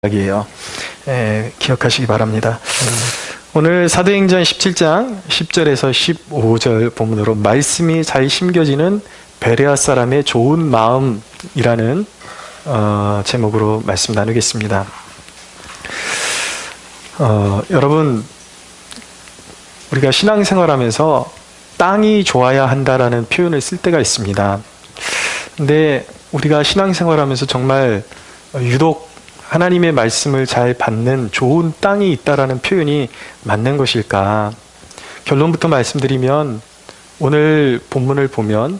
이야기예요. 기억하시기 바랍니다. 오늘 사도행전 17장 10절에서 15절 본문으로 말씀이 잘 심겨지는 베레아 사람의 좋은 마음이라는 제목으로 말씀 나누겠습니다. 여러분, 우리가 신앙생활하면서 땅이 좋아야 한다라는 표현을 쓸 때가 있습니다. 근데 우리가 신앙생활하면서 정말 유독 하나님의 말씀을 잘 받는 좋은 땅이 있다라는 표현이 맞는 것일까? 결론부터 말씀드리면 오늘 본문을 보면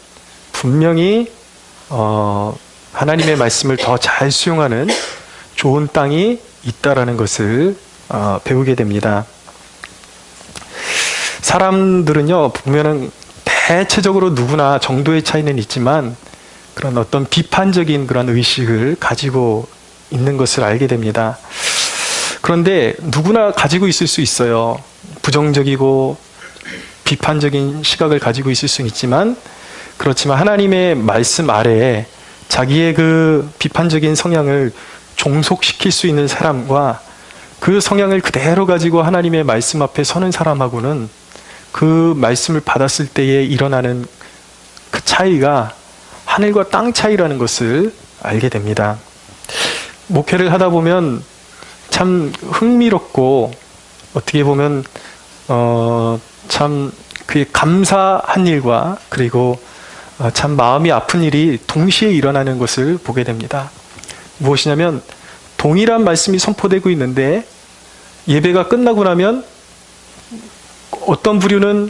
분명히 하나님의 말씀을 더 잘 수용하는 좋은 땅이 있다라는 것을 배우게 됩니다. 사람들은요, 보면은 대체적으로 누구나 정도의 차이는 있지만 그런 어떤 비판적인 그런 의식을 가지고 있는 것을 알게 됩니다. 그런데 누구나 가지고 있을 수 있어요. 부정적이고 비판적인 시각을 가지고 있을 수는 있지만, 그렇지만 하나님의 말씀 아래에 자기의 그 비판적인 성향을 종속시킬 수 있는 사람과 그 성향을 그대로 가지고 하나님의 말씀 앞에 서는 사람하고는 그 말씀을 받았을 때에 일어나는 그 차이가 하늘과 땅 차이라는 것을 알게 됩니다. 목회를 하다 보면 참 흥미롭고 어떻게 보면 참 그게 감사한 일과 그리고 참 마음이 아픈 일이 동시에 일어나는 것을 보게 됩니다. 무엇이냐면 동일한 말씀이 선포되고 있는데 예배가 끝나고 나면 어떤 부류는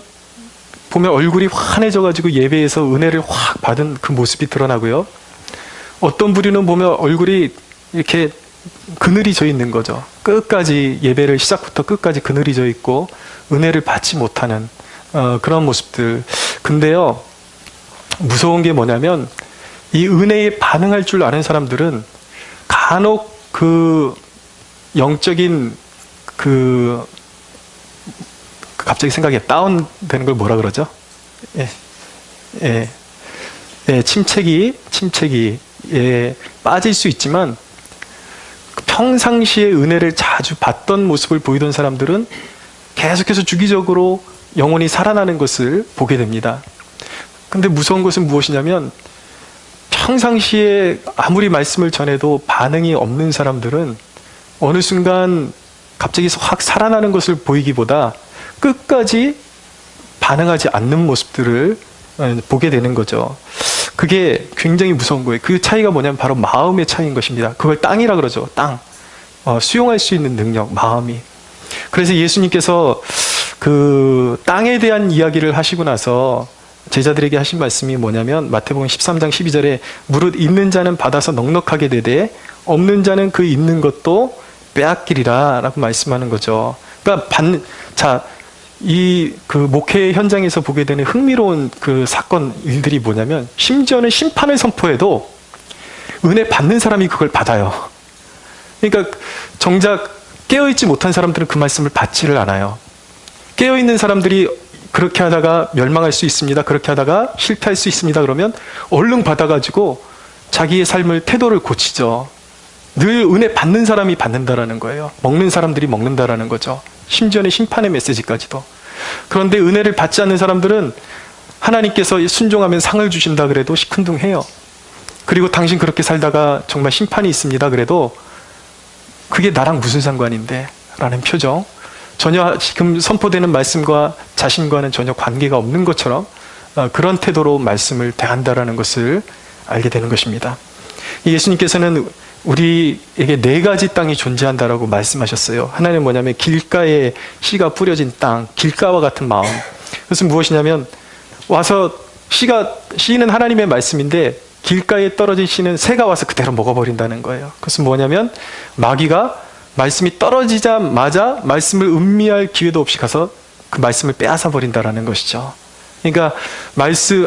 보면 얼굴이 환해져 가지고 예배에서 은혜를 확 받은 그 모습이 드러나고요. 어떤 부류는 보면 얼굴이 이렇게 그늘이 져 있는 거죠. 끝까지 예배를 시작부터 끝까지 그늘이 져 있고 은혜를 받지 못하는 그런 모습들. 근데요, 무서운 게 뭐냐면 이 은혜에 반응할 줄 아는 사람들은 간혹 그 영적인 그 갑자기 생각이 다운되는 걸 뭐라 그러죠? 침체기 빠질 수 있지만 평상시에 은혜를 자주 받던 모습을 보이던 사람들은 계속해서 주기적으로 영혼이 살아나는 것을 보게 됩니다. 근데 무서운 것은 무엇이냐면 평상시에 아무리 말씀을 전해도 반응이 없는 사람들은 어느 순간 갑자기 확 살아나는 것을 보이기보다 끝까지 반응하지 않는 모습들을 보게 되는 거죠. 그게 굉장히 무서운 거예요. 그 차이가 뭐냐면 바로 마음의 차이인 것입니다. 그걸 땅이라 그러죠. 땅. 수용할 수 있는 능력, 마음이. 그래서 예수님께서 그 땅에 대한 이야기를 하시고 나서 제자들에게 하신 말씀이 뭐냐면 마태복음 13장 12절에 무릇 있는 자는 받아서 넉넉하게 되되 없는 자는 그 있는 것도 빼앗기리라 라고 말씀하는 거죠. 그러니까 이 그 목회 현장에서 보게 되는 흥미로운 그 사건 일들이 뭐냐면 심지어는 심판을 선포해도 은혜 받는 사람이 그걸 받아요. 그러니까 정작 깨어있지 못한 사람들은 그 말씀을 받지를 않아요. 깨어있는 사람들이 그렇게 하다가 멸망할 수 있습니다. 그렇게 하다가 실패할 수 있습니다. 그러면 얼른 받아가지고 자기의 삶을 태도를 고치죠. 늘 은혜 받는 사람이 받는다라는 거예요. 먹는 사람들이 먹는다라는 거죠. 심지어는 심판의 메시지까지도. 그런데 은혜를 받지 않는 사람들은 하나님께서 순종하면 상을 주신다 그래도 시큰둥해요. 그리고 당신 그렇게 살다가 정말 심판이 있습니다 그래도 그게 나랑 무슨 상관인데? 라는 표정. 전혀 지금 선포되는 말씀과 자신과는 전혀 관계가 없는 것처럼 그런 태도로 말씀을 대한다라는 것을 알게 되는 것입니다. 예수님께서는 우리에게 4가지 땅이 존재한다라고 말씀하셨어요. 하나는 뭐냐면 길가에 씨가 뿌려진 땅, 길가와 같은 마음. 그것은 무엇이냐면 와서 씨는 하나님의 말씀인데 길가에 떨어진 씨는 새가 와서 그대로 먹어버린다는 거예요. 그것은 뭐냐면 마귀가 말씀이 떨어지자마자 말씀을 음미할 기회도 없이 가서 그 말씀을 빼앗아 버린다라는 것이죠. 그러니까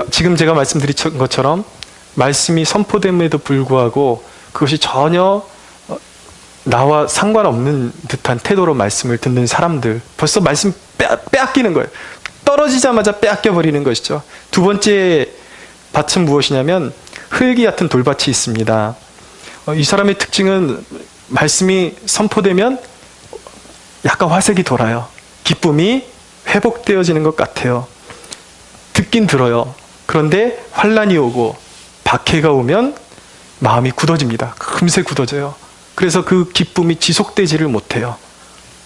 지금 제가 말씀드린 것처럼 말씀이 선포됨에도 불구하고 그것이 전혀 나와 상관없는 듯한 태도로 말씀을 듣는 사람들, 벌써 말씀 빼앗기는 거예요. 떨어지자마자 빼앗겨 버리는 것이죠. 두 번째 밭은 무엇이냐면 흙이 얕은 돌밭이 있습니다. 이 사람의 특징은 말씀이 선포되면 약간 화색이 돌아요. 기쁨이 회복되어지는 것 같아요. 듣긴 들어요. 그런데 환란이 오고 박해가 오면 마음이 굳어집니다. 금세 굳어져요. 그래서 그 기쁨이 지속되지를 못해요.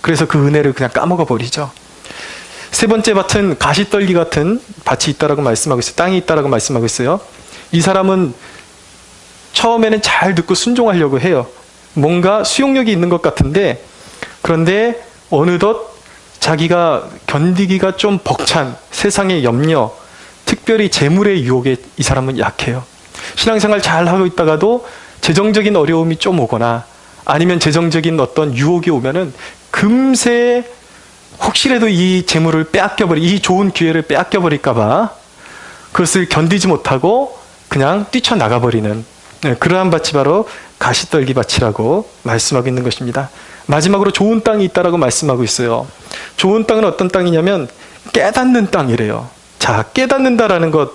그래서 그 은혜를 그냥 까먹어 버리죠. 세 번째 밭은 가시떨기 같은 밭이 있다라고 말씀하고 있어요. 땅이 있다라고 말씀하고 있어요. 이 사람은 처음에는 잘 듣고 순종하려고 해요. 뭔가 수용력이 있는 것 같은데, 그런데 어느덧 자기가 견디기가 좀 벅찬 세상의 염려, 특별히 재물의 유혹에 이 사람은 약해요. 신앙생활 잘 하고 있다가도 재정적인 어려움이 좀 오거나 아니면 재정적인 어떤 유혹이 오면은 금세 혹시라도 이 재물을 이 좋은 기회를 빼앗겨버릴까봐 그것을 견디지 못하고 그냥 뛰쳐나가버리는 그러한 밭이 바로 가시떨기 밭이라고 말씀하고 있는 것입니다. 마지막으로 좋은 땅이 있다라고 말씀하고 있어요. 좋은 땅은 어떤 땅이냐면 깨닫는 땅이래요. 자, 깨닫는다라는 것,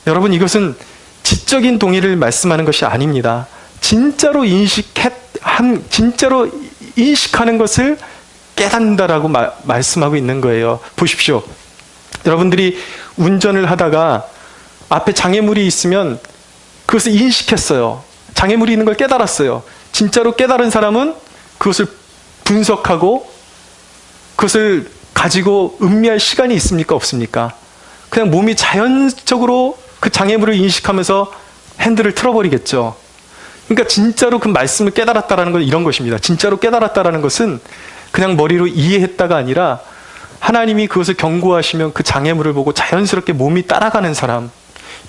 여러분 이것은 지적인 동의를 말씀하는 것이 아닙니다. 진짜로 인식하는 것을 깨닫는다라고 말씀하고 있는 거예요. 보십시오. 여러분들이 운전을 하다가 앞에 장애물이 있으면 그것을 인식했어요. 장애물이 있는 걸 깨달았어요. 진짜로 깨달은 사람은 그것을 분석하고 그것을 가지고 음미할 시간이 있습니까? 없습니까? 그냥 몸이 자연적으로 그 장애물을 인식하면서 핸들을 틀어버리겠죠. 그러니까 진짜로 그 말씀을 깨달았다라는 건 이런 것입니다. 진짜로 깨달았다라는 것은 그냥 머리로 이해했다가 아니라 하나님이 그것을 경고하시면 그 장애물을 보고 자연스럽게 몸이 따라가는 사람,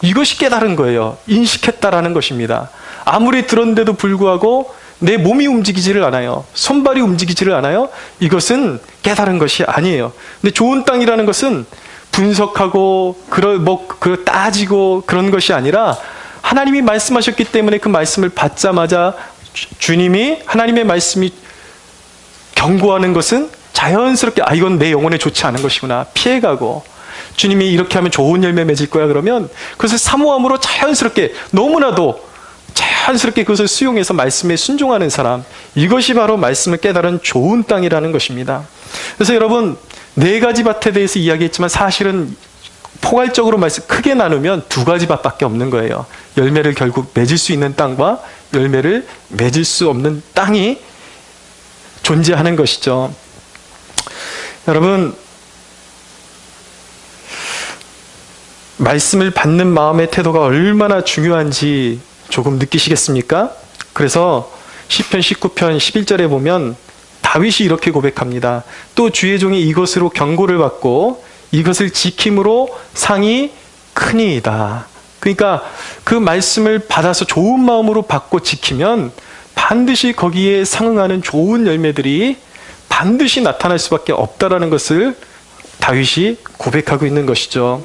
이것이 깨달은 거예요. 인식했다라는 것입니다. 아무리 들었는데도 불구하고 내 몸이 움직이지를 않아요. 손발이 움직이지를 않아요. 이것은 깨달은 것이 아니에요. 근데 좋은 땅이라는 것은 분석하고 따지고 그런 것이 아니라 하나님이 말씀하셨기 때문에 그 말씀을 받자마자 주님이 하나님의 말씀이 경고하는 것은 자연스럽게 이건 내 영혼에 좋지 않은 것이구나 피해가고, 주님이 이렇게 하면 좋은 열매 맺을 거야 그러면 그것을 사모함으로 너무나도 자연스럽게 그것을 수용해서 말씀에 순종하는 사람, 이것이 바로 말씀을 깨달은 좋은 땅이라는 것입니다. 그래서 여러분, 네 가지 밭에 대해서 이야기했지만 사실은 포괄적으로 크게 나누면 두 가지 밭밖에 없는 거예요. 열매를 결국 맺을 수 있는 땅과 열매를 맺을 수 없는 땅이 존재하는 것이죠. 여러분, 말씀을 받는 마음의 태도가 얼마나 중요한지 조금 느끼시겠습니까? 그래서 시편 19편 11절에 보면 다윗이 이렇게 고백합니다. 또 주의 종이 이것으로 경고를 받고 이것을 지킴으로 상이 크니이다. 그러니까 그 말씀을 받아서 좋은 마음으로 받고 지키면 반드시 거기에 상응하는 좋은 열매들이 반드시 나타날 수밖에 없다라는 것을 다윗이 고백하고 있는 것이죠.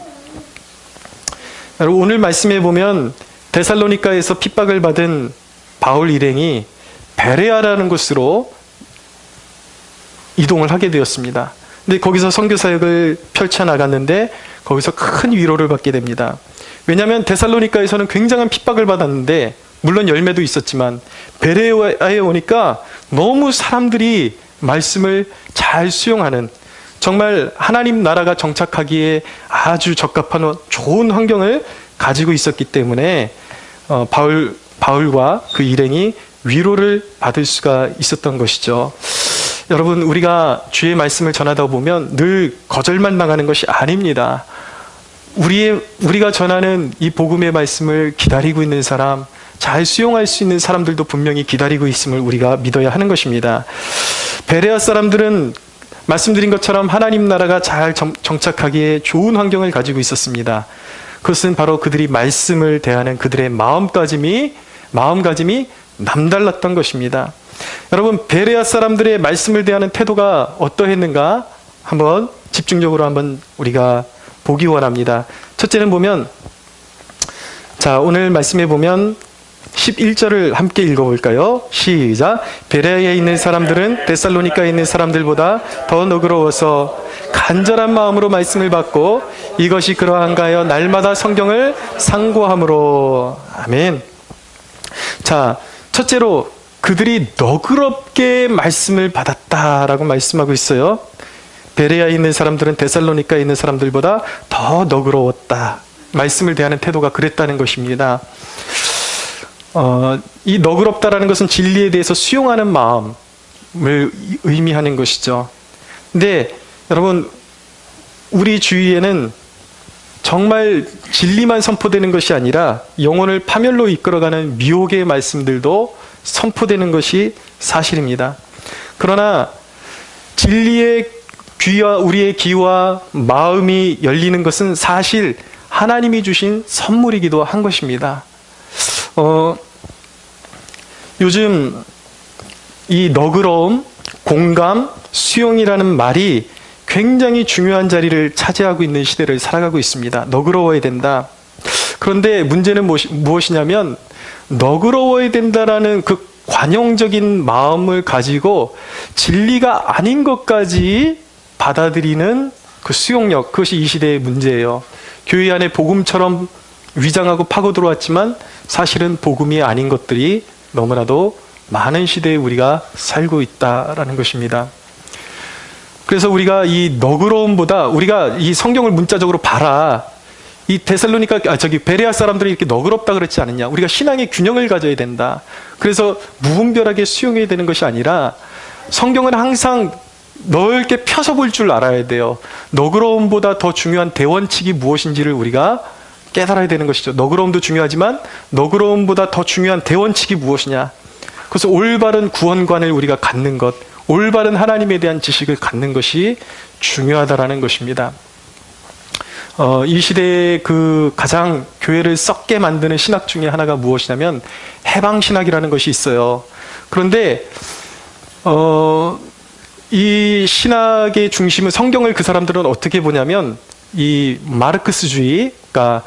오늘 말씀에 보면 데살로니가에서 핍박을 받은 바울 일행이 베레아라는 곳으로 이동을 하게 되었습니다. 근데 거기서 선교 사역을 펼쳐나갔는데 거기서 큰 위로를 받게 됩니다. 왜냐하면 데살로니가에서는 굉장한 핍박을 받았는데 물론 열매도 있었지만 베레아에 오니까 너무 사람들이 말씀을 잘 수용하는, 정말 하나님 나라가 정착하기에 아주 적합한 좋은 환경을 가지고 있었기 때문에 바울과 그 일행이 위로를 받을 수가 있었던 것이죠. 여러분, 우리가 주의 말씀을 전하다 보면 늘 거절만 당하는 것이 아닙니다. 우리가 전하는 이 복음의 말씀을 기다리고 있는 사람, 잘 수용할 수 있는 사람들도 분명히 기다리고 있음을 우리가 믿어야 하는 것입니다. 베레아 사람들은 말씀드린 것처럼 하나님 나라가 잘 정착하기에 좋은 환경을 가지고 있었습니다. 그것은 바로 그들이 말씀을 대하는 그들의 마음가짐이 남달랐던 것입니다. 여러분, 베레아 사람들의 말씀을 대하는 태도가 어떠했는가 한번 집중적으로 우리가 보기 원합니다. 첫째는 보면, 오늘 말씀에 보면 11절을 함께 읽어볼까요? 시작. 베레아에 있는 사람들은 데살로니가에 있는 사람들보다 더 너그러워서 간절한 마음으로 말씀을 받고 이것이 그러한가 하여 날마다 성경을 상고함으로. 아멘. 첫째로 그들이 너그럽게 말씀을 받았다라고 말씀하고 있어요. 베레아에 있는 사람들은 데살로니카에 있는 사람들보다 더 너그러웠다. 말씀을 대하는 태도가 그랬다는 것입니다. 이 너그럽다라는 것은 진리에 대해서 수용하는 마음을 의미하는 것이죠. 근데 여러분, 우리 주위에는 정말 진리만 선포되는 것이 아니라 영혼을 파멸로 이끌어가는 미혹의 말씀들도 선포되는 것이 사실입니다. 그러나 진리의 귀와 우리의 귀와 마음이 열리는 것은 사실 하나님이 주신 선물이기도 한 것입니다. 요즘 이 너그러움, 공감, 수용이라는 말이 굉장히 중요한 자리를 차지하고 있는 시대를 살아가고 있습니다. 너그러워야 된다. 그런데 문제는 무엇이냐면 너그러워야 된다라는 그 관용적인 마음을 가지고 진리가 아닌 것까지 받아들이는 그 수용력, 그것이 이 시대의 문제예요. 교회 안에 복음처럼 위장하고 파고 들어왔지만 사실은 복음이 아닌 것들이 너무나도 많은 시대에 우리가 살고 있다라는 것입니다. 그래서 우리가 이 너그러움보다 우리가 이 성경을 문자적으로 봐라. 이 베레아 사람들이 이렇게 너그럽다 그랬지 않느냐. 우리가 신앙의 균형을 가져야 된다. 그래서 무분별하게 수용해야 되는 것이 아니라 성경은 항상 넓게 펴서 볼 줄 알아야 돼요. 너그러움보다 더 중요한 대원칙이 무엇인지를 우리가 깨달아야 되는 것이죠. 너그러움도 중요하지만 너그러움보다 더 중요한 대원칙이 무엇이냐. 그래서 올바른 구원관을 우리가 갖는 것, 올바른 하나님에 대한 지식을 갖는 것이 중요하다라는 것입니다. 이 시대의 그 가장 교회를 썩게 만드는 신학 중에 하나가 무엇이냐면 해방신학이라는 것이 있어요. 그런데 이 신학의 중심은 성경을 그 사람들은 어떻게 보냐면 이 마르크스주의, 그러니까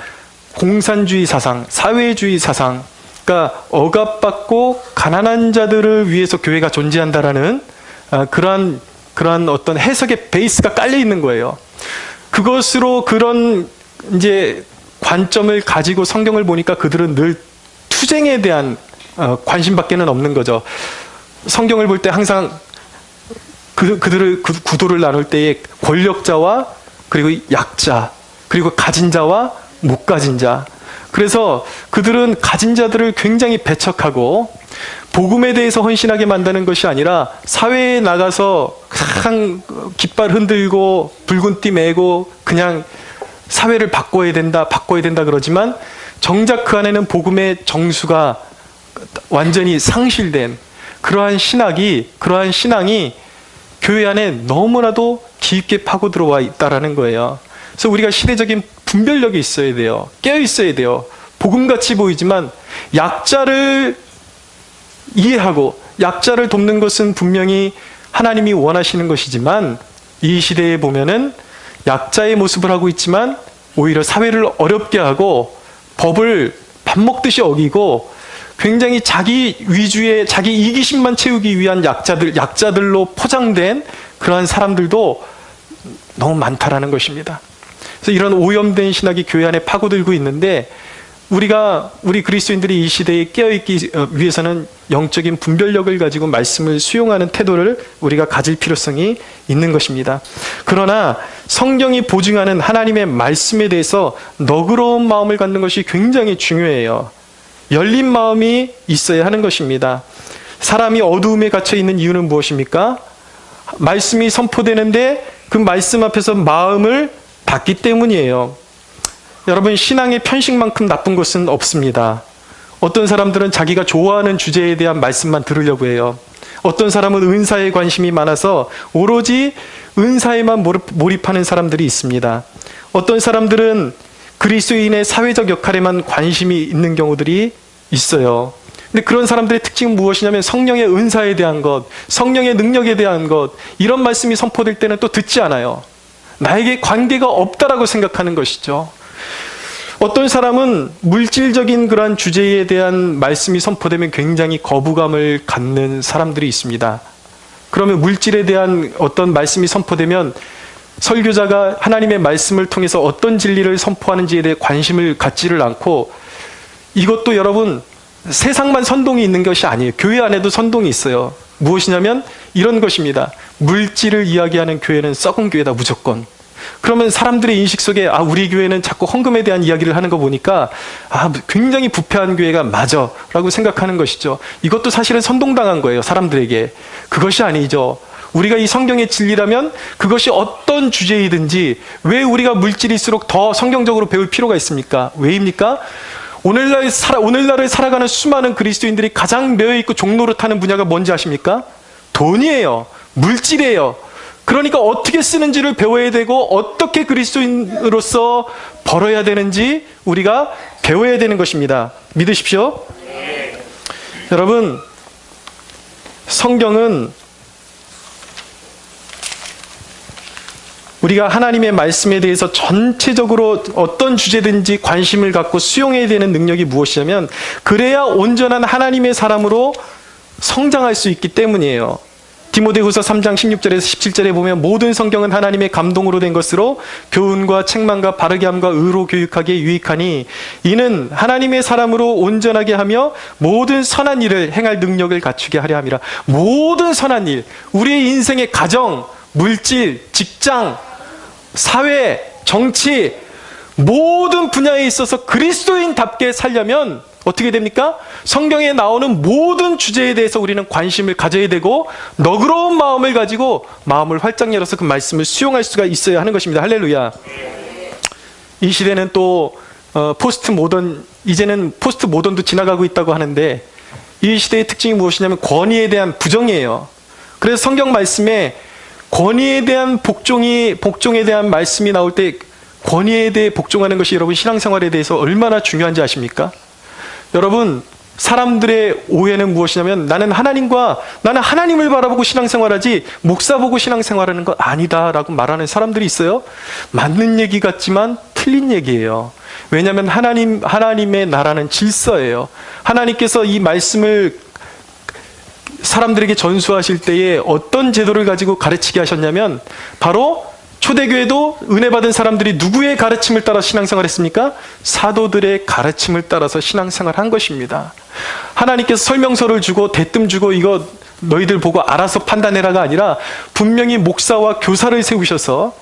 공산주의 사상, 사회주의 사상, 그러니까 억압받고 가난한 자들을 위해서 교회가 존재한다라는 그러한 어떤 해석의 베이스가 깔려 있는 거예요. 그것으로 그런 이제 관점을 가지고 성경을 보니까 그들은 늘 투쟁에 대한 관심밖에는 없는 거죠. 성경을 볼 때 항상 그들의 구도를 나눌 때에 권력자와 그리고 약자, 그리고 가진 자와 못 가진 자. 그래서 그들은 가진 자들을 굉장히 배척하고 복음에 대해서 헌신하게 만드는 것이 아니라 사회에 나가서 항상 깃발 흔들고 붉은 띠 메고 그냥 사회를 바꿔야 된다 그러지만 정작 그 안에는 복음의 정수가 완전히 상실된 그러한 신앙이 교회 안에 너무나도 깊게 파고 들어와 있다라는 거예요. 그래서 우리가 시대적인 분별력이 있어야 돼요. 깨어 있어야 돼요. 복음같이 보이지만 약자를 이해하고 약자를 돕는 것은 분명히 하나님이 원하시는 것이지만 이 시대에 보면은 약자의 모습을 하고 있지만 오히려 사회를 어렵게 하고 법을 밥 먹듯이 어기고 굉장히 자기 위주의 자기 이기심만 채우기 위한 약자들로 포장된 그러한 사람들도 너무 많다라는 것입니다. 그래서 이런 오염된 신학이 교회 안에 파고들고 있는데 우리 그리스도인들이 이 시대에 깨어있기 위해서는 영적인 분별력을 가지고 말씀을 수용하는 태도를 우리가 가질 필요성이 있는 것입니다. 그러나 성경이 보증하는 하나님의 말씀에 대해서 너그러운 마음을 갖는 것이 굉장히 중요해요. 열린 마음이 있어야 하는 것입니다. 사람이 어두움에 갇혀 있는 이유는 무엇입니까? 말씀이 선포되는데 그 말씀 앞에서 마음을 닫기 때문이에요. 여러분, 신앙의 편식만큼 나쁜 것은 없습니다. 어떤 사람들은 자기가 좋아하는 주제에 대한 말씀만 들으려고 해요. 어떤 사람은 은사에 관심이 많아서 오로지 은사에만 몰입하는 사람들이 있습니다. 어떤 사람들은 그리스도인의 사회적 역할에만 관심이 있는 경우들이 있어요. 근데 그런 사람들의 특징은 무엇이냐면 성령의 은사에 대한 것, 성령의 능력에 대한 것, 이런 말씀이 선포될 때는 또 듣지 않아요. 나에게 관계가 없다라고 생각하는 것이죠. 어떤 사람은 물질적인 그러한 주제에 대한 말씀이 선포되면 굉장히 거부감을 갖는 사람들이 있습니다. 그러면 물질에 대한 어떤 말씀이 선포되면 설교자가 하나님의 말씀을 통해서 어떤 진리를 선포하는지에 대해 관심을 갖지를 않고, 이것도 여러분 세상만 선동이 있는 것이 아니에요. 교회 안에도 선동이 있어요. 무엇이냐면 이런 것입니다. 물질을 이야기하는 교회는 썩은 교회다, 무조건. 그러면 사람들의 인식 속에 우리 교회는 자꾸 헌금에 대한 이야기를 하는 거 보니까 굉장히 부패한 교회가 맞아 라고 생각하는 것이죠. 이것도 사실은 선동당한 거예요, 사람들에게. 그것이 아니죠. 우리가 이 성경의 진리라면 그것이 어떤 주제이든지 왜 우리가 물질일수록 더 성경적으로 배울 필요가 있습니까? 왜입니까? 오늘날을 살아가는 수많은 그리스도인들이 가장 매여있고 종노릇하는 분야가 뭔지 아십니까? 돈이에요. 물질이에요. 그러니까 어떻게 쓰는지를 배워야 되고 어떻게 그리스도인으로서 벌어야 되는지 우리가 배워야 되는 것입니다. 믿으십시오. 여러분, 성경은 우리가 하나님의 말씀에 대해서 전체적으로 어떤 주제든지 관심을 갖고 수용해야 되는 능력이 무엇이냐면 그래야 온전한 하나님의 사람으로 성장할 수 있기 때문이에요. 디모데후서 3장 16절에서 17절에 보면 모든 성경은 하나님의 감동으로 된 것으로 교훈과 책망과 바르게 함과 의로 교육하기에 유익하니 이는 하나님의 사람으로 온전하게 하며 모든 선한 일을 행할 능력을 갖추게 하려 함이라. 모든 선한 일, 우리의 인생의 가정, 물질, 직장, 사회, 정치, 모든 분야에 있어서 그리스도인답게 살려면 어떻게 됩니까? 성경에 나오는 모든 주제에 대해서 우리는 관심을 가져야 되고 너그러운 마음을 가지고 마음을 활짝 열어서 그 말씀을 수용할 수가 있어야 하는 것입니다. 할렐루야. 이 시대는 또 포스트 모던, 이제는 포스트 모던도 지나가고 있다고 하는데 이 시대의 특징이 무엇이냐면 권위에 대한 부정이에요. 그래서 성경 말씀에 권위에 대한 복종에 대한 말씀이 나올 때 권위에 대해 복종하는 것이 여러분 신앙생활에 대해서 얼마나 중요한지 아십니까? 여러분, 사람들의 오해는 무엇이냐면 나는 하나님을 바라보고 신앙생활하지 목사 보고 신앙생활하는 것 아니다라고 말하는 사람들이 있어요. 맞는 얘기 같지만 틀린 얘기예요. 왜냐하면 하나님의 나라는 질서예요. 하나님께서 이 말씀을 사람들에게 전수하실 때에 어떤 제도를 가지고 가르치게 하셨냐면 바로 초대교회도 은혜 받은 사람들이 누구의 가르침을 따라 신앙생활 했습니까? 사도들의 가르침을 따라서 신앙생활 한 것입니다. 하나님께서 설명서를 주고 대뜸 주고 이거 너희들 보고 알아서 판단해라가 아니라 분명히 목사와 교사를 세우셔서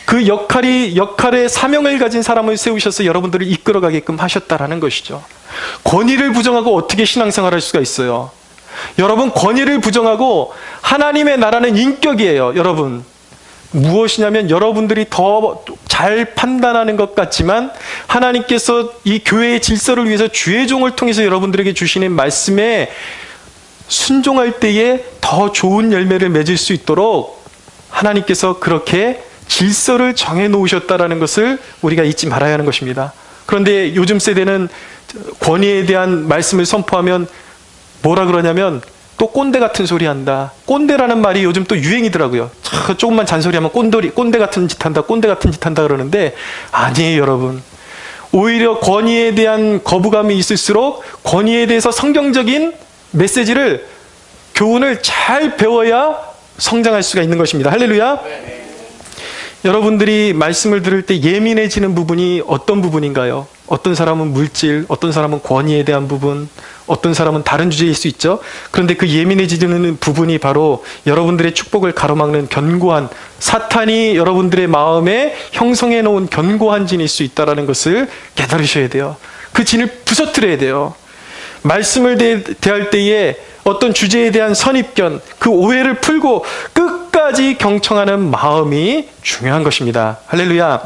그 역할의 사명을 가진 사람을 세우셔서 여러분들을 이끌어가게끔 하셨다라는 것이죠. 권위를 부정하고 어떻게 신앙생활할 수가 있어요? 여러분, 권위를 부정하고 하나님의 나라는 인격이에요. 여러분, 무엇이냐면 여러분들이 더 잘 판단하는 것 같지만 하나님께서 이 교회의 질서를 위해서 주의 종을 통해서 여러분들에게 주시는 말씀에 순종할 때에 더 좋은 열매를 맺을 수 있도록 하나님께서 그렇게 질서를 정해 놓으셨다라는 것을 우리가 잊지 말아야 하는 것입니다. 그런데 요즘 세대는 권위에 대한 말씀을 선포하면 뭐라 그러냐면 또 꼰대 같은 소리 한다. 꼰대라는 말이 요즘 또 유행이더라고요. 조금만 잔소리하면 꼰대 같은 짓 한다, 꼰대 같은 짓 한다 그러는데 아니에요, 여러분. 오히려 권위에 대한 거부감이 있을수록 권위에 대해서 성경적인 메시지를, 교훈을 잘 배워야 성장할 수가 있는 것입니다. 할렐루야. 여러분들이 말씀을 들을 때 예민해지는 부분이 어떤 부분인가요? 어떤 사람은 물질, 어떤 사람은 권위에 대한 부분, 어떤 사람은 다른 주제일 수 있죠. 그런데 그 예민해지는 부분이 바로 여러분들의 축복을 가로막는 견고한, 사탄이 여러분들의 마음에 형성해 놓은 견고한 진일 수 있다는 것을 깨달으셔야 돼요. 그 진을 부서뜨려야 돼요. 말씀을 대할 때에 어떤 주제에 대한 선입견, 그 오해를 풀고 끝까지 경청하는 마음이 중요한 것입니다. 할렐루야.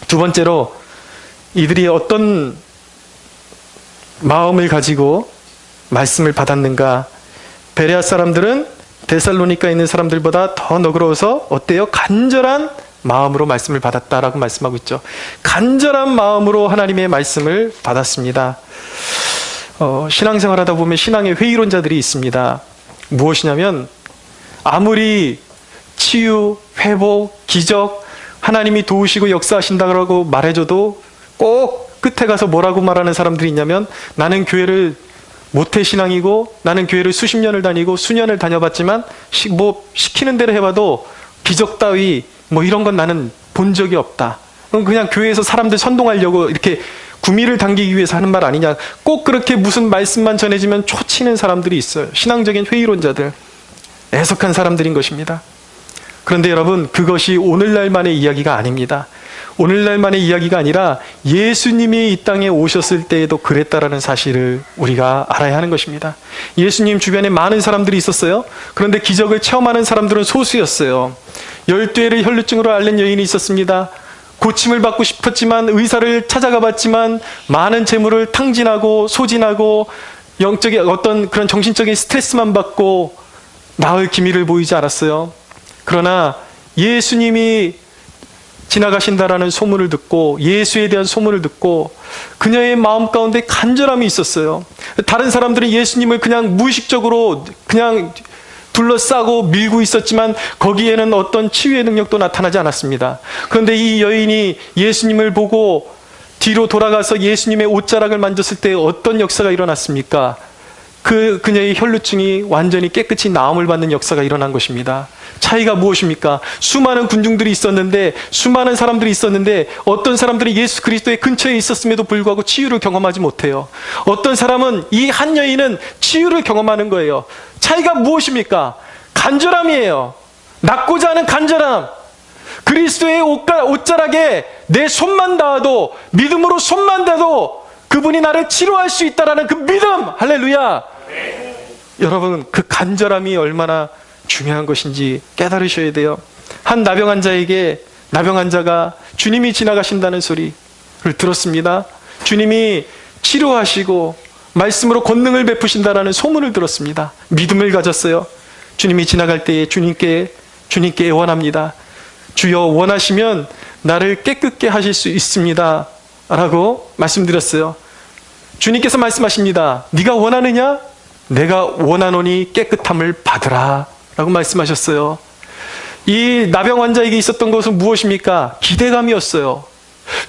두 번째로, 이들이 어떤 마음을 가지고 말씀을 받았는가? 베레아 사람들은 데살로니가에 있는 사람들보다 더 너그러워서 어때요? 간절한 마음으로 말씀을 받았다라고 말씀하고 있죠. 간절한 마음으로 하나님의 말씀을 받았습니다. 신앙생활 하다 보면 신앙의 회의론자들이 있습니다. 무엇이냐면 아무리 치유, 회복, 기적, 하나님이 도우시고 역사하신다고 말해줘도 꼭 끝에 가서 뭐라고 말하는 사람들이 있냐면 나는 교회를 모태신앙이고 나는 교회를 수십 년을 다니고 수년을 다녀봤지만 시키는 대로 해봐도 기적 따위 이런 건 나는 본 적이 없다. 그냥 교회에서 사람들 선동하려고 이렇게 구미를 당기기 위해서 하는 말 아니냐. 꼭 그렇게 무슨 말씀만 전해지면 초치는 사람들이 있어요. 신앙적인 회의론자들, 애석한 사람들인 것입니다. 그런데 여러분, 그것이 오늘날만의 이야기가 아닙니다. 오늘날만의 이야기가 아니라 예수님이 이 땅에 오셨을 때에도 그랬다라는 사실을 우리가 알아야 하는 것입니다. 예수님 주변에 많은 사람들이 있었어요. 그런데 기적을 체험하는 사람들은 소수였어요. 12회를 혈루증으로 앓는 여인이 있었습니다. 고침을 받고 싶었지만 의사를 찾아가 봤지만 많은 재물을 탕진하고 소진하고 영적인 어떤 그런 정신적인 스트레스만 받고 나을 기미를 보이지 않았어요. 그러나 예수님이 지나가신다라는 소문을 듣고 예수에 대한 소문을 듣고 그녀의 마음 가운데 간절함이 있었어요. 다른 사람들은 예수님을 그냥 무의식적으로 그냥 둘러싸고 밀고 있었지만 거기에는 어떤 치유의 능력도 나타나지 않았습니다. 그런데 이 여인이 예수님을 보고 뒤로 돌아가서 예수님의 옷자락을 만졌을 때 어떤 역사가 일어났습니까? 그녀의 혈루증이 완전히 깨끗이 나음을 받는 역사가 일어난 것입니다. 차이가 무엇입니까? 수많은 군중들이 있었는데, 수많은 사람들이 있었는데 어떤 사람들이 예수 그리스도의 근처에 있었음에도 불구하고 치유를 경험하지 못해요. 어떤 사람은, 이 한 여인은 치유를 경험하는 거예요. 차이가 무엇입니까? 간절함이에요. 낫고자 하는 간절함. 그리스도의 옷자락에 내 손만 닿아도, 믿음으로 손만 닿아도 그분이 나를 치료할 수 있다라는 그 믿음. 할렐루야. 네. 여러분, 그 간절함이 얼마나 중요한 것인지 깨달으셔야 돼요. 한 나병 환자가 주님이 지나가신다는 소리를 들었습니다. 주님이 치료하시고 말씀으로 권능을 베푸신다라는 소문을 들었습니다. 믿음을 가졌어요. 주님이 지나갈 때에 주님께 애원합니다. 주여, 원하시면 나를 깨끗게 하실 수 있습니다 라고 말씀드렸어요. 주님께서 말씀하십니다. 네가 원하느냐? 내가 원하노니 깨끗함을 받으라 라고 말씀하셨어요. 이 나병 환자에게 있었던 것은 무엇입니까? 기대감이었어요.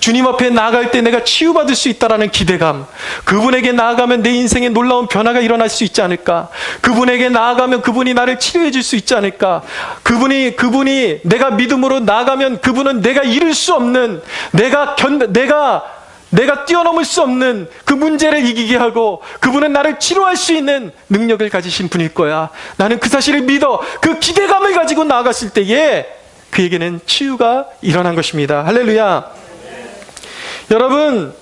주님 앞에 나아갈 때 내가 치유받을 수 있다라는 기대감. 그분에게 나아가면 내 인생에 놀라운 변화가 일어날 수 있지 않을까? 그분에게 나아가면 그분이 나를 치료해 줄 수 있지 않을까? 그분이 내가 믿음으로 나아가면 그분은 내가 이룰 수 없는, 내가 뛰어넘을 수 없는 그 문제를 이기게 하고 그분은 나를 치료할 수 있는 능력을 가지신 분일 거야. 나는 그 사실을 믿어. 그 기대감을 가지고 나아갔을 때에 그에게는 치유가 일어난 것입니다. 할렐루야. 여러분,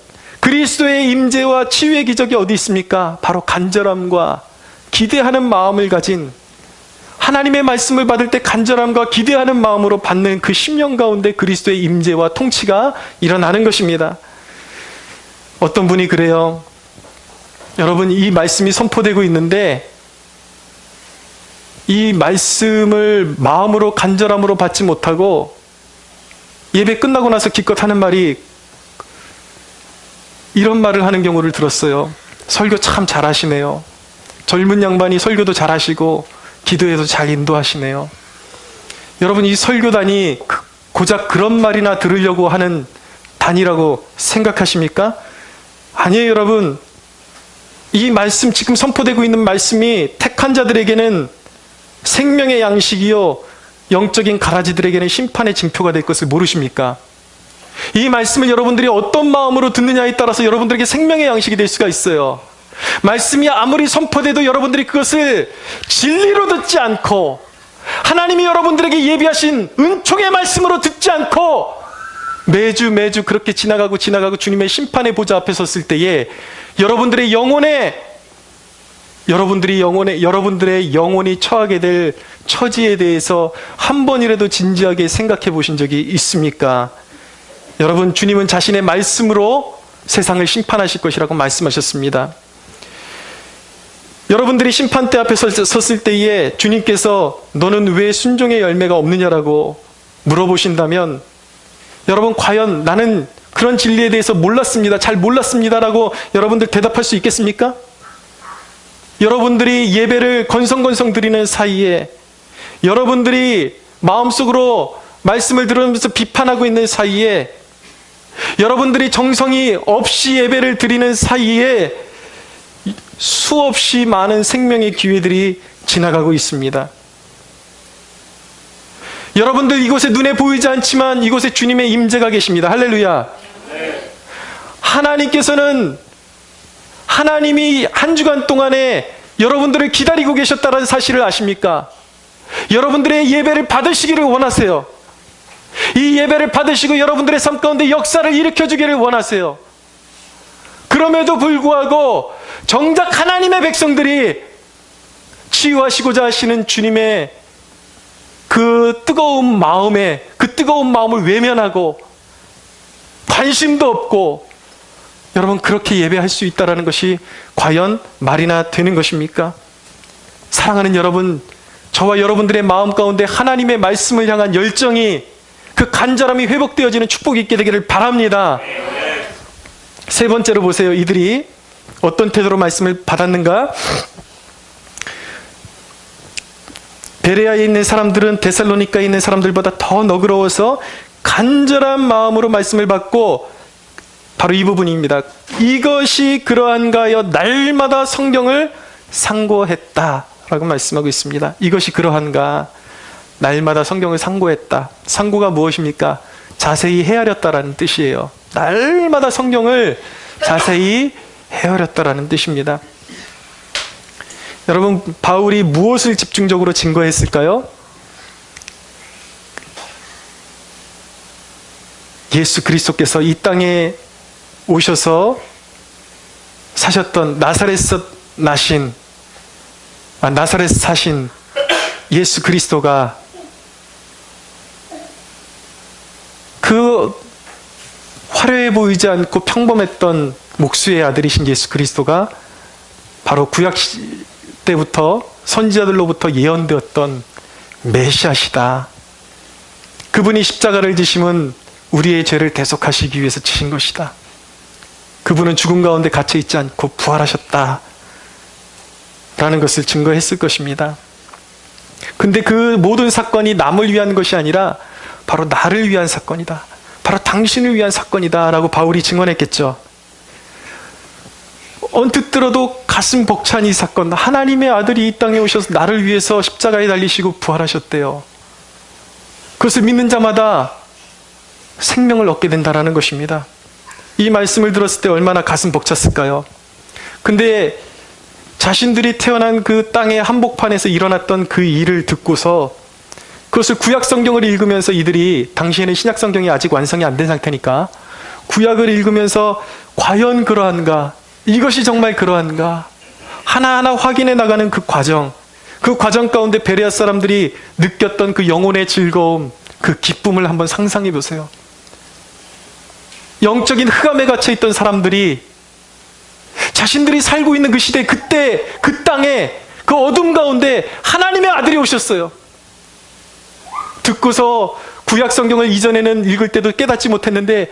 그리스도의 임재와 치유의 기적이 어디 있습니까? 바로 간절함과 기대하는 마음을 가진, 하나님의 말씀을 받을 때 간절함과 기대하는 마음으로 받는 그 심령 가운데 그리스도의 임재와 통치가 일어나는 것입니다. 어떤 분이 그래요. 여러분, 이 말씀이 선포되고 있는데 이 말씀을 마음으로 간절함으로 받지 못하고 예배 끝나고 나서 기껏 하는 말이, 이런 말을 하는 경우를 들었어요. 설교 참 잘하시네요. 젊은 양반이 설교도 잘하시고 기도에도 잘 인도하시네요. 여러분, 이 설교단이 고작 그런 말이나 들으려고 하는 단이라고 생각하십니까? 아니에요. 여러분, 이 말씀, 지금 선포되고 있는 말씀이 택한 자들에게는 생명의 양식이요 영적인 가라지들에게는 심판의 징표가 될 것을 모르십니까? 이 말씀을 여러분들이 어떤 마음으로 듣느냐에 따라서 여러분들에게 생명의 양식이 될 수가 있어요. 말씀이 아무리 선포돼도 여러분들이 그것을 진리로 듣지 않고 하나님이 여러분들에게 예비하신 은총의 말씀으로 듣지 않고 매주 그렇게 지나가고 주님의 심판의 보좌 앞에 섰을 때에 여러분들의 영혼이 처하게 될 처지에 대해서 한 번이라도 진지하게 생각해 보신 적이 있습니까? 여러분, 주님은 자신의 말씀으로 세상을 심판하실 것이라고 말씀하셨습니다. 여러분들이 심판대 앞에 섰을 때에 주님께서 너는 왜 순종의 열매가 없느냐라고 물어보신다면, 여러분, 과연 나는 그런 진리에 대해서 몰랐습니다, 잘 몰랐습니다라고 여러분들 대답할 수 있겠습니까? 여러분들이 예배를 건성건성 드리는 사이에, 여러분들이 마음속으로 말씀을 들으면서 비판하고 있는 사이에, 여러분들이 정성이 없이 예배를 드리는 사이에 수없이 많은 생명의 기회들이 지나가고 있습니다. 여러분들, 이곳에 눈에 보이지 않지만 이곳에 주님의 임재가 계십니다. 할렐루야. 하나님께서는 하나님이 한 주간 동안에 여러분들을 기다리고 계셨다는 사실을 아십니까? 여러분들의 예배를 받으시기를 원하세요. 이 예배를 받으시고 여러분들의 삶 가운데 역사를 일으켜주기를 원하세요. 그럼에도 불구하고 정작 하나님의 백성들이 치유하시고자 하시는 주님의 그 뜨거운 마음을 외면하고 관심도 없고, 여러분 그렇게 예배할 수 있다는 것이 과연 말이나 되는 것입니까? 사랑하는 여러분, 저와 여러분들의 마음 가운데 하나님의 말씀을 향한 열정이, 그 간절함이 회복되어지는 축복이 있게 되기를 바랍니다. 세 번째로 보세요. 이들이 어떤 태도로 말씀을 받았는가? 베레아에 있는 사람들은 데살로니가에 있는 사람들보다 더 너그러워서 간절한 마음으로 말씀을 받고, 바로 이 부분입니다. 이것이 그러한가 하여 날마다 성경을 상고했다라고 말씀하고 있습니다. 이것이 그러한가, 날마다 성경을 상고했다. 상고가 무엇입니까? 자세히 헤아렸다라는 뜻이에요. 날마다 성경을 자세히 헤아렸다라는 뜻입니다. 여러분, 바울이 무엇을 집중적으로 증거했을까요? 예수 그리스도께서 이 땅에 오셔서 사셨던 나사렛에서 사신 예수 그리스도가, 그 화려해 보이지 않고 평범했던 목수의 아들이신 예수 그리스도가 바로 구약 때부터 선지자들로부터 예언되었던 메시아시다. 그분이 십자가를 지심은 우리의 죄를 대속하시기 위해서 지신 것이다. 그분은 죽음 가운데 갇혀 있지 않고 부활하셨다 라는 것을 증거했을 것입니다. 근데 그 모든 사건이 남을 위한 것이 아니라 바로 나를 위한 사건이다, 바로 당신을 위한 사건이다 라고 바울이 증언했겠죠. 언뜻 들어도 가슴 벅찬 이 사건, 하나님의 아들이 이 땅에 오셔서 나를 위해서 십자가에 달리시고 부활하셨대요. 그것을 믿는 자마다 생명을 얻게 된다는 것입니다. 이 말씀을 들었을 때 얼마나 가슴 벅찼을까요? 근데 자신들이 태어난 그 땅의 한복판에서 일어났던 그 일을 듣고서 그것을 구약 성경을 읽으면서, 이들이 당시에는 신약 성경이 아직 완성이 안 된 상태니까 구약을 읽으면서 과연 그러한가, 이것이 정말 그러한가, 하나하나 확인해 나가는 그 과정 가운데 베레아 사람들이 느꼈던 그 영혼의 즐거움, 그 기쁨을 한번 상상해 보세요. 영적인 흑암에 갇혀 있던 사람들이 자신들이 살고 있는 그 시대, 그때 그 땅에 그 어둠 가운데 하나님의 아들이 오셨어요. 듣고서 구약 성경을 이전에는 읽을 때도 깨닫지 못했는데,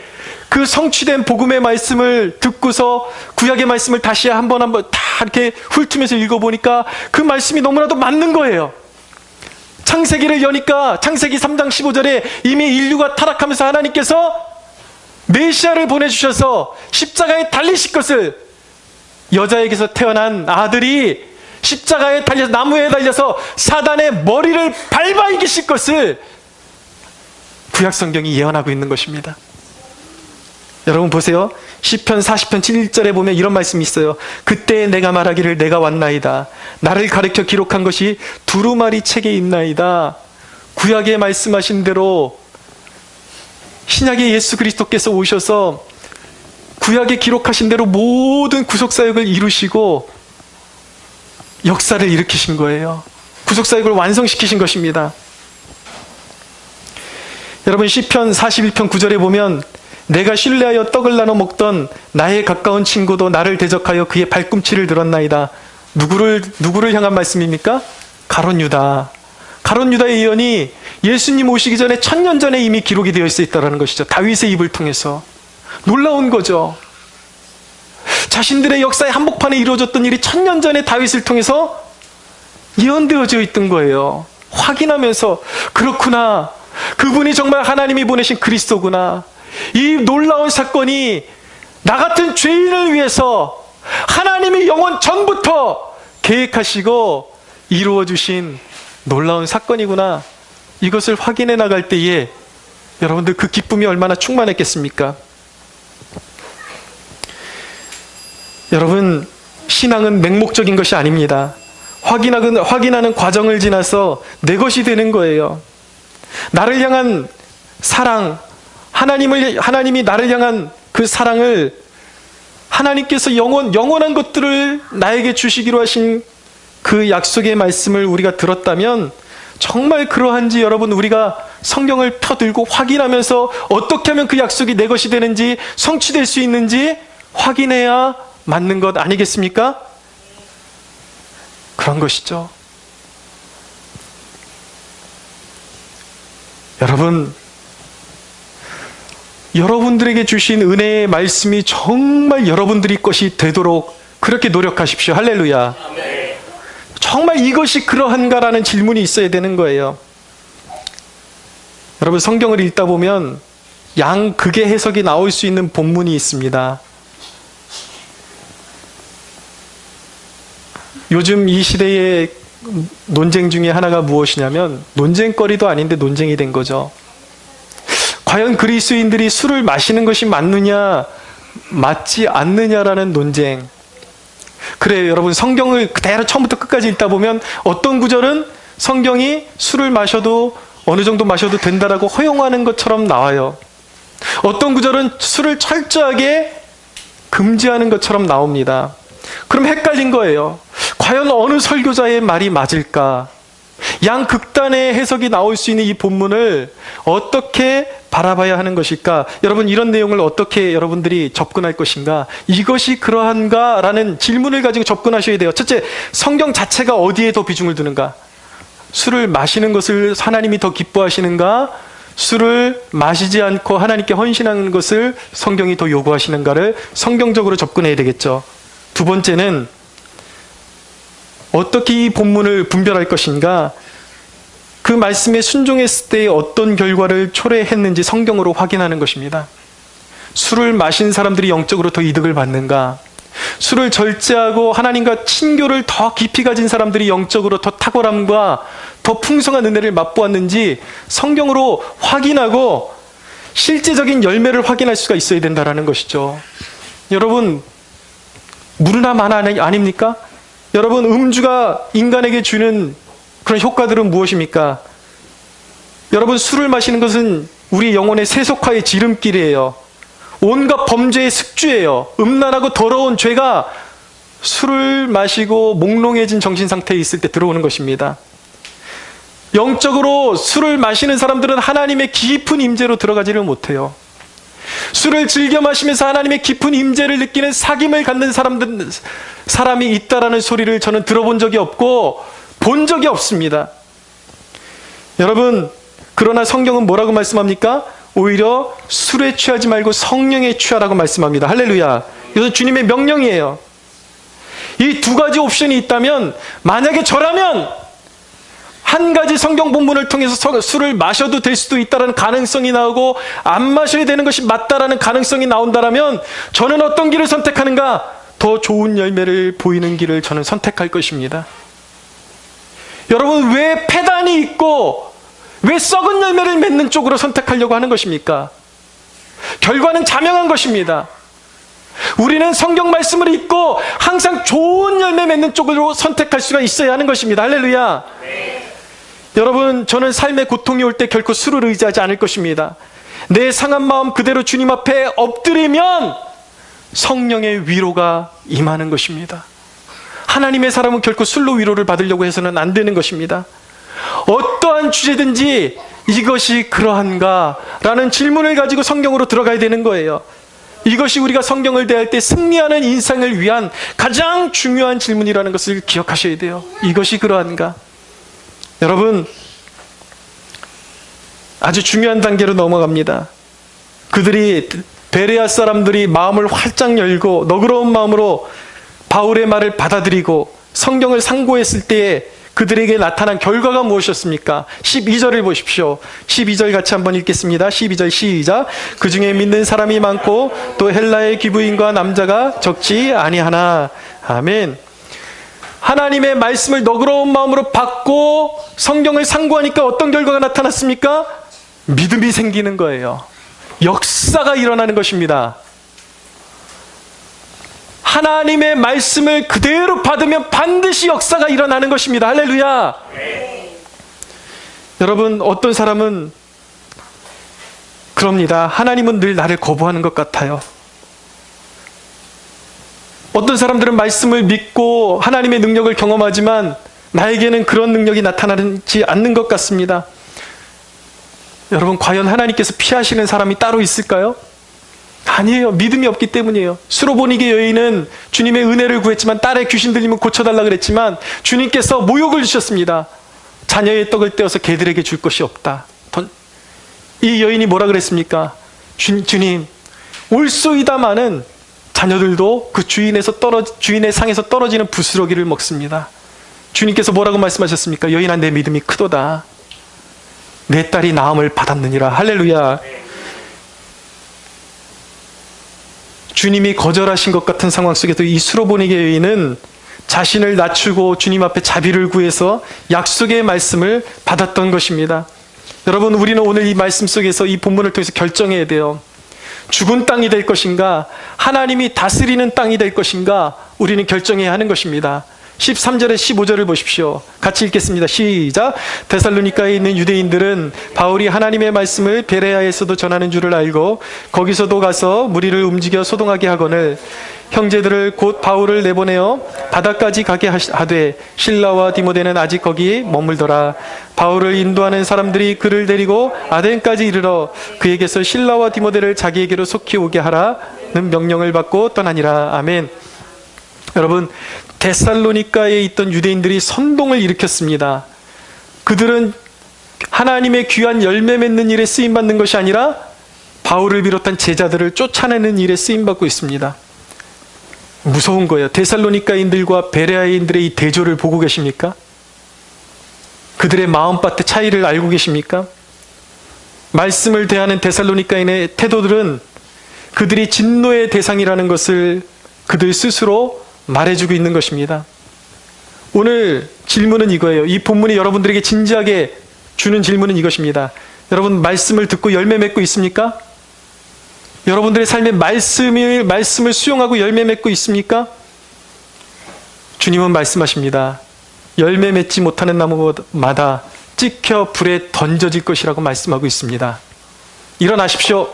그 성취된 복음의 말씀을 듣고서 구약의 말씀을 다시 한번 다 이렇게 훑으면서 읽어보니까 그 말씀이 너무나도 맞는 거예요. 창세기를 여니까 창세기 3장 15절에 이미 인류가 타락하면서 하나님께서 메시아를 보내주셔서 십자가에 달리실 것을, 여자에게서 태어난 아들이 십자가에 달려서, 나무에 달려서 사단의 머리를 밟아 이기실 것을 구약 성경이 예언하고 있는 것입니다. 여러분 보세요. 시편 40편 7절에 보면 이런 말씀이 있어요. 그때 내가 말하기를 내가 왔나이다. 나를 가르쳐 기록한 것이 두루마리 책에 있나이다. 구약에 말씀하신 대로 신약의 예수 그리스도께서 오셔서 구약에 기록하신 대로 모든 구속사역을 이루시고 역사를 일으키신 거예요. 구속사역을 완성시키신 것입니다. 여러분, 시편 41편 9절에 보면 내가 신뢰하여 떡을 나눠 먹던 나의 가까운 친구도 나를 대적하여 그의 발꿈치를 들었나이다. 누구를 향한 말씀입니까? 가룟 유다. 가룟 유다의 예언이 예수님 오시기 전에 1000년 전에 이미 기록이 되어 있다는 것이죠. 다윗의 입을 통해서. 놀라운 거죠. 자신들의 역사의 한복판에 이루어졌던 일이 1000년 전에 다윗을 통해서 예언되어져 있던 거예요. 확인하면서, 그렇구나, 그분이 정말 하나님이 보내신 그리스도구나. 이 놀라운 사건이 나 같은 죄인을 위해서 하나님이 영원 전부터 계획하시고 이루어주신 놀라운 사건이구나. 이것을 확인해 나갈 때에 여러분들 그 기쁨이 얼마나 충만했겠습니까? 여러분, 신앙은 맹목적인 것이 아닙니다. 확인하는 과정을 지나서 내 것이 되는 거예요. 나를 향한 사랑, 하나님이 나를 향한 그 사랑을 하나님께서 영원한 것들을 나에게 주시기로 하신 그 약속의 말씀을 우리가 들었다면 정말 그러한지 여러분 우리가 성경을 펴들고 확인하면서 어떻게 하면 그 약속이 내 것이 되는지 성취될 수 있는지 확인해야 맞는 것 아니겠습니까? 그런 것이죠. 여러분, 여러분들에게 주신 은혜의 말씀이 정말 여러분들이 것이 되도록 그렇게 노력하십시오. 할렐루야. 정말 이것이 그러한가라는 질문이 있어야 되는 거예요. 여러분, 성경을 읽다 보면 양극의 해석이 나올 수 있는 본문이 있습니다. 요즘 이 시대의 논쟁 중에 하나가 무엇이냐면 논쟁거리도 아닌데 논쟁이 된 거죠. 과연 그리스도인들이 술을 마시는 것이 맞느냐 맞지 않느냐라는 논쟁. 그래요, 여러분, 성경을 그대로 처음부터 끝까지 읽다 보면 어떤 구절은 성경이 술을 마셔도 어느 정도 마셔도 된다라고 허용하는 것처럼 나와요. 어떤 구절은 술을 철저하게 금지하는 것처럼 나옵니다. 그럼 헷갈린 거예요. 과연 어느 설교자의 말이 맞을까? 양극단의 해석이 나올 수 있는 이 본문을 어떻게 바라봐야 하는 것일까? 여러분, 이런 내용을 어떻게 여러분들이 접근할 것인가? 이것이 그러한가? 라는 질문을 가지고 접근하셔야 돼요. 첫째, 성경 자체가 어디에 더 비중을 두는가? 술을 마시는 것을 하나님이 더 기뻐하시는가? 술을 마시지 않고 하나님께 헌신하는 것을 성경이 더 요구하시는가를 성경적으로 접근해야 되겠죠. 두 번째는 어떻게 이 본문을 분별할 것인가? 그 말씀에 순종했을 때 어떤 결과를 초래했는지 성경으로 확인하는 것입니다. 술을 마신 사람들이 영적으로 더 이득을 받는가? 술을 절제하고 하나님과 친교를 더 깊이 가진 사람들이 영적으로 더 탁월함과 더 풍성한 은혜를 맛보았는지 성경으로 확인하고 실제적인 열매를 확인할 수가 있어야 된다는 것이죠. 여러분, 무르나 마나 아닙니까? 여러분, 음주가 인간에게 주는 그런 효과들은 무엇입니까? 여러분, 술을 마시는 것은 우리 영혼의 세속화의 지름길이에요. 온갖 범죄의 숙주예요. 음란하고 더러운 죄가 술을 마시고 몽롱해진 정신 상태에 있을 때 들어오는 것입니다. 영적으로 술을 마시는 사람들은 하나님의 깊은 임재로 들어가지를 못해요. 술을 즐겨 마시면서 하나님의 깊은 임재를 느끼는 사귐을 갖는 사람이 있다라는 소리를 저는 들어본 적이 없고 본 적이 없습니다. 여러분, 그러나 성경은 뭐라고 말씀합니까? 오히려 술에 취하지 말고 성령에 취하라고 말씀합니다. 할렐루야. 이것은 주님의 명령이에요. 이 두 가지 옵션이 있다면, 만약에 저라면 한 가지 성경 본문을 통해서 술을 마셔도 될 수도 있다는 가능성이 나오고 안 마셔야 되는 것이 맞다라는 가능성이 나온다면 저는 어떤 길을 선택하는가? 더 좋은 열매를 보이는 길을 저는 선택할 것입니다. 여러분, 왜 폐단이 있고 왜 썩은 열매를 맺는 쪽으로 선택하려고 하는 것입니까? 결과는 자명한 것입니다. 우리는 성경 말씀을 읽고 항상 좋은 열매 맺는 쪽으로 선택할 수가 있어야 하는 것입니다. 할렐루야. 네. 여러분, 저는 삶의 고통이 올 때 결코 술을 의지하지 않을 것입니다. 내 상한 마음 그대로 주님 앞에 엎드리면 성령의 위로가 임하는 것입니다. 하나님의 사람은 결코 술로 위로를 받으려고 해서는 안 되는 것입니다. 어떠한 주제든지 이것이 그러한가? 라는 질문을 가지고 성경으로 들어가야 되는 거예요. 이것이 우리가 성경을 대할 때 승리하는 인생을 위한 가장 중요한 질문이라는 것을 기억하셔야 돼요. 이것이 그러한가? 여러분, 아주 중요한 단계로 넘어갑니다. 베레아 사람들이 마음을 활짝 열고 너그러운 마음으로 바울의 말을 받아들이고 성경을 상고했을 때에 그들에게 나타난 결과가 무엇이었습니까? 12절을 보십시오. 12절 같이 한번 읽겠습니다. 12절 시작. 그 중에 믿는 사람이 많고 또 헬라의 기부인과 남자가 적지 아니하나. 아멘. 하나님의 말씀을 너그러운 마음으로 받고 성경을 상고하니까 어떤 결과가 나타났습니까? 믿음이 생기는 거예요. 역사가 일어나는 것입니다. 하나님의 말씀을 그대로 받으면 반드시 역사가 일어나는 것입니다. 할렐루야. 여러분, 어떤 사람은 그럽니다. 하나님은 늘 나를 거부하는 것 같아요. 어떤 사람들은 말씀을 믿고 하나님의 능력을 경험하지만 나에게는 그런 능력이 나타나지 않는 것 같습니다. 여러분, 과연 하나님께서 피하시는 사람이 따로 있을까요? 아니에요. 믿음이 없기 때문이에요. 수로보니게 여인은 주님의 은혜를 구했지만 딸의 귀신 들리면 고쳐달라 그랬지만 주님께서 모욕을 주셨습니다. 자녀의 떡을 떼어서 개들에게 줄 것이 없다. 이 여인이 뭐라 그랬습니까? 주님, 올소이다마는 자녀들도 그 주인의 상에서 떨어지는 부스러기를 먹습니다. 주님께서 뭐라고 말씀하셨습니까? 여인아, 내 믿음이 크도다. 내 딸이 나음을 받았느니라. 할렐루야. 주님이 거절하신 것 같은 상황 속에서 이 수로보니게 여인은 자신을 낮추고 주님 앞에 자비를 구해서 약속의 말씀을 받았던 것입니다. 여러분, 우리는 오늘 이 말씀 속에서 이 본문을 통해서 결정해야 돼요. 죽은 땅이 될 것인가, 하나님이 다스리는 땅이 될 것인가, 우리는 결정해야 하는 것입니다. 13절에 15절을 보십시오. 같이 읽겠습니다. 시작. 데살로니가에 있는 유대인들은 바울이 하나님의 말씀을 베레아에서도 전하는 줄을 알고 거기서도 가서 무리를 움직여 소동하게 하거늘 형제들을 곧 바울을 내보내어 바다까지 가게 하되 실라와 디모데는 아직 거기 머물더라. 바울을 인도하는 사람들이 그를 데리고 아덴까지 이르러 그에게서 실라와 디모데를 자기에게로 속히 오게 하라는 명령을 받고 떠나니라. 아멘. 여러분, 데살로니가에 있던 유대인들이 선동을 일으켰습니다. 그들은 하나님의 귀한 열매 맺는 일에 쓰임받는 것이 아니라 바울을 비롯한 제자들을 쫓아내는 일에 쓰임받고 있습니다. 무서운 거예요. 데살로니가인들과 베레아인들의 이 대조를 보고 계십니까? 그들의 마음밭의 차이를 알고 계십니까? 말씀을 대하는 데살로니가인의 태도들은 그들이 진노의 대상이라는 것을 그들 스스로 말해주고 있는 것입니다. 오늘 질문은 이거예요. 이 본문이 여러분들에게 진지하게 주는 질문은 이것입니다. 여러분, 말씀을 듣고 열매 맺고 있습니까? 여러분들의 삶에 말씀을 수용하고 열매 맺고 있습니까? 주님은 말씀하십니다. 열매 맺지 못하는 나무마다 찍혀 불에 던져질 것이라고 말씀하고 있습니다. 일어나십시오.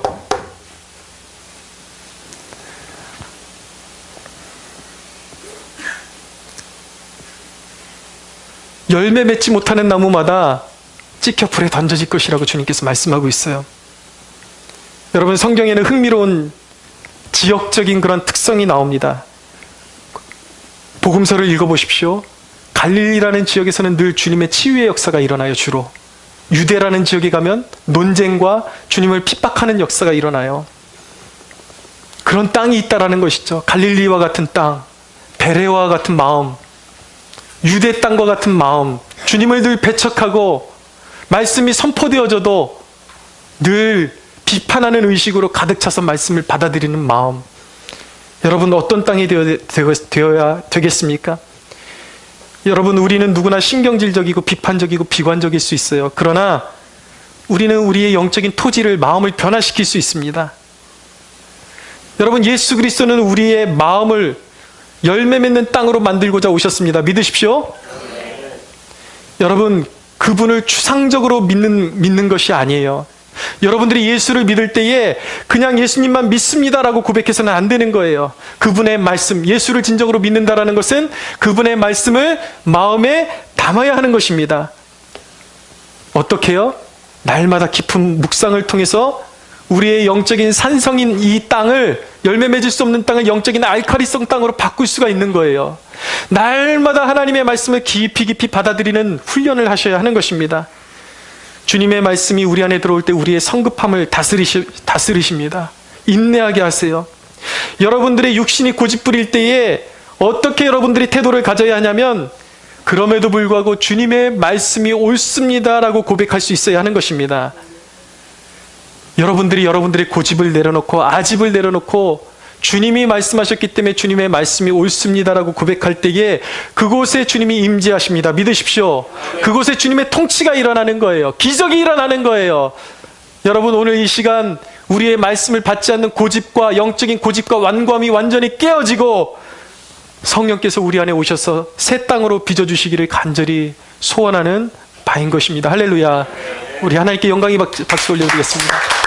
열매 맺지 못하는 나무마다 찍혀 불에 던져질 것이라고 주님께서 말씀하고 있어요. 여러분, 성경에는 흥미로운 지역적인 그런 특성이 나옵니다. 복음서를 읽어보십시오. 갈릴리라는 지역에서는 늘 주님의 치유의 역사가 일어나요. 주로 유대라는 지역에 가면 논쟁과 주님을 핍박하는 역사가 일어나요. 그런 땅이 있다라는 것이죠. 갈릴리와 같은 땅, 베레와 같은 마음, 유대 땅과 같은 마음, 주님을 늘 배척하고 말씀이 선포되어져도 늘 비판하는 의식으로 가득 차서 말씀을 받아들이는 마음. 여러분, 어떤 땅이 되어야 되겠습니까? 여러분, 우리는 누구나 신경질적이고 비판적이고 비관적일 수 있어요. 그러나 우리는 우리의 영적인 토지를, 마음을 변화시킬 수 있습니다. 여러분, 예수 그리스도는 우리의 마음을 열매 맺는 땅으로 만들고자 오셨습니다. 믿으십시오. 여러분, 그분을 추상적으로 믿는 것이 아니에요. 여러분들이 예수를 믿을 때에 그냥 예수님만 믿습니다라고 고백해서는 안 되는 거예요. 그분의 말씀, 예수를 진정으로 믿는다라는 것은 그분의 말씀을 마음에 담아야 하는 것입니다. 어떻게요? 날마다 깊은 묵상을 통해서 우리의 영적인 산성인 이 땅을, 열매 맺을 수 없는 땅을 영적인 알칼리성 땅으로 바꿀 수가 있는 거예요. 날마다 하나님의 말씀을 깊이 받아들이는 훈련을 하셔야 하는 것입니다. 주님의 말씀이 우리 안에 들어올 때 우리의 성급함을 다스리십니다. 인내하게 하세요. 여러분들의 육신이 고집 부릴 때에 어떻게 여러분들이 태도를 가져야 하냐면, 그럼에도 불구하고 주님의 말씀이 옳습니다라고 고백할 수 있어야 하는 것입니다. 여러분들의 고집을 내려놓고 아집을 내려놓고 주님이 말씀하셨기 때문에 주님의 말씀이 옳습니다라고 고백할 때에 그곳에 주님이 임재하십니다. 믿으십시오. 그곳에 주님의 통치가 일어나는 거예요. 기적이 일어나는 거예요. 여러분, 오늘 이 시간 우리의 말씀을 받지 않는 고집과 영적인 고집과 완고함이 완전히 깨어지고 성령께서 우리 안에 오셔서 새 땅으로 빚어주시기를 간절히 소원하는 바인 것입니다. 할렐루야. 우리 하나님께 영광의 박수 올려드리겠습니다.